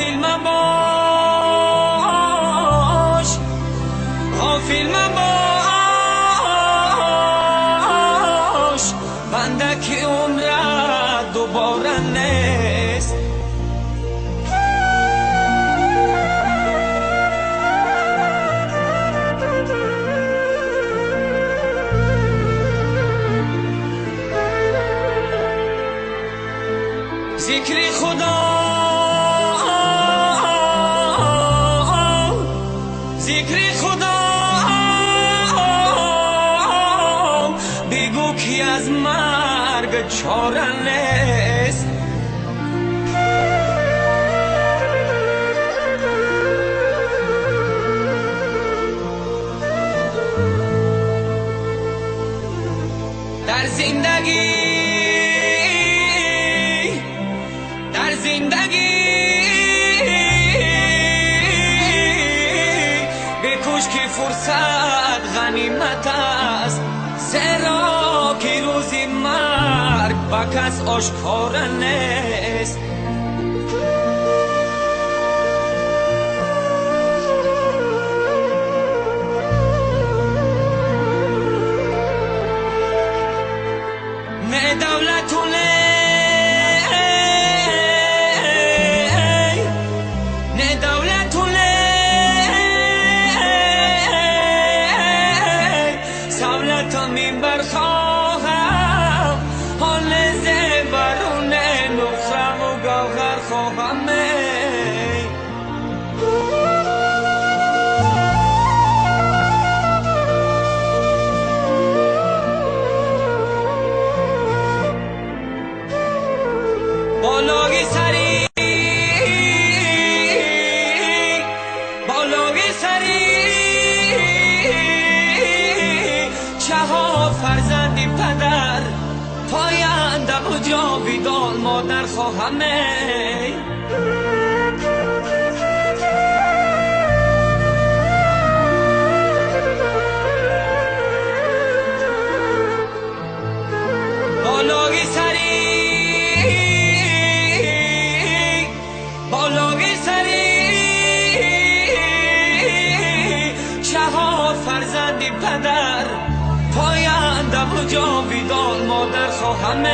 غافل مباش، غافل مباش، بندکی عمرت دوباره نیست. ذکر خدا، ذکر خدا، بگو کی از مرگ چاره نیست. در زندگی، در زندگی بکش که فرصت غنیمت است، زیرا که روزی مرگ با کس آشکار نیست. نه دولت و من برخواهم، حال زبرون نخرم و گوهر خواهم. بالای سری، بالای سری چهار فرزندی پدر، پاینده و جاویدان مادر خواهم. بالای سری، بالای سری چهار فرزندی پدر، پاینده و جاویدان مادر خواهم.